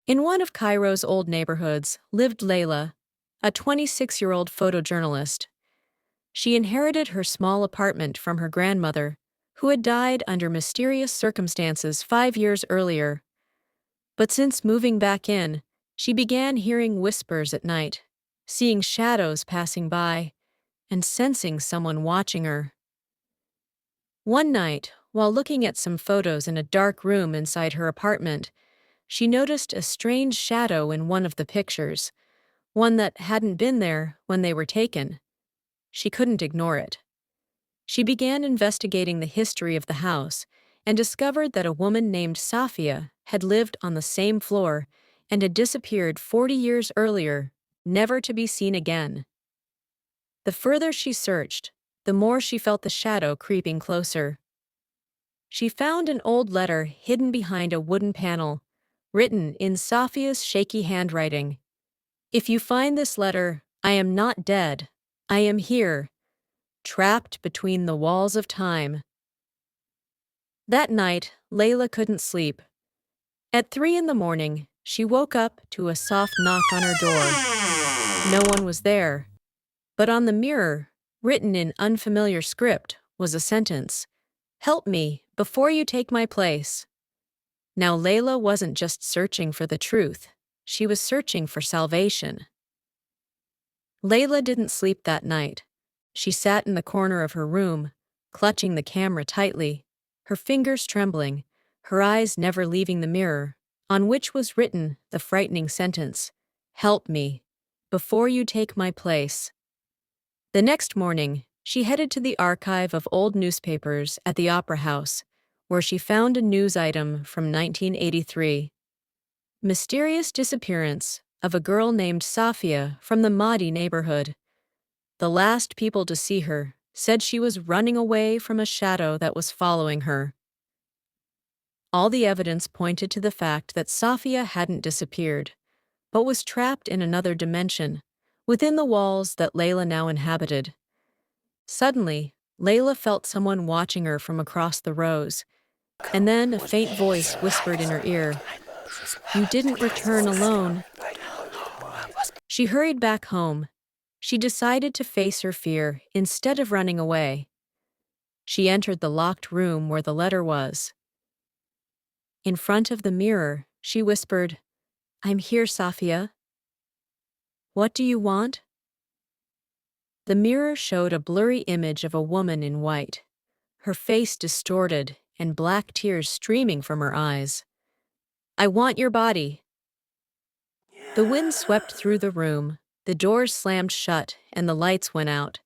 In one of Cairo's old neighborhoods lived Layla, a 26-year-old photojournalist. She inherited her small apartment from her grandmother, who had died under mysterious circumstances 5 years earlier. But since moving back in, she began hearing whispers at night, seeing shadows passing by, and sensing someone watching her. One night, while looking at some photos in a dark room inside her apartment, she noticed a strange shadow in one of the pictures, one that hadn't been there when they were taken. She couldn't ignore it. She began investigating the history of the house and discovered that a woman named Safia had lived on the same floor and had disappeared 40 years earlier, never to be seen again. The further she searched, the more she felt the shadow creeping closer. She found an old letter hidden behind a wooden panel, written in Safia's shaky handwriting. "If you find this letter, I am not dead. I am here, trapped between the walls of time." That night, Layla couldn't sleep. At 3 in the morning, she woke up to a soft knock on her door. No one was there. But on the mirror, written in unfamiliar script, was a sentence: "Help me before you take my place." Now Layla wasn't just searching for the truth. She was searching for salvation. Layla didn't sleep that night. She sat in the corner of her room, clutching the camera tightly, her fingers trembling, her eyes never leaving the mirror, on which was written the frightening sentence, "Help me before you take my place." The next morning, she headed to the archive of old newspapers at the Opera House, where she found a news item from 1983. Mysterious disappearance of a girl named Safia from the Mahdi neighborhood. The last people to see her said she was running away from a shadow that was following her. All the evidence pointed to the fact that Safia hadn't disappeared, but was trapped in another dimension, within the walls that Layla now inhabited. Suddenly, Layla felt someone watching her from across the rows, and then a faint voice whispered in her ear, "You didn't return alone." She hurried back home. She decided to face her fear instead of running away. She entered the locked room where the letter was. In front of the mirror, she whispered, "I'm here, Safia. What do you want?" The mirror showed a blurry image of a woman in white, her face distorted and black tears streaming from her eyes. "I want your body." The wind swept through the room, the doors slammed shut, and the lights went out.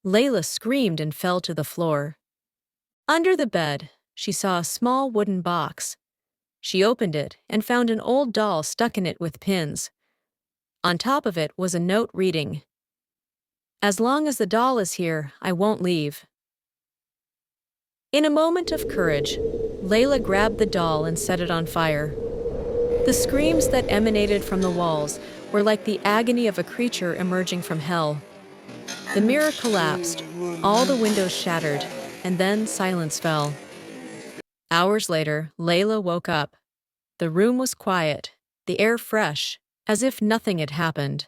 Layla screamed and fell to the floor. Under the bed, she saw a small wooden box. She opened it and found an old doll stuck in it with pins. On top of it was a note reading, "As long as the doll is here, I won't leave." In a moment of courage, Layla grabbed the doll and set it on fire. The screams that emanated from the walls were like the agony of a creature emerging from hell. The mirror collapsed, all the windows shattered, and then silence fell. Hours later, Layla woke up. The room was quiet, the air fresh, as if nothing had happened.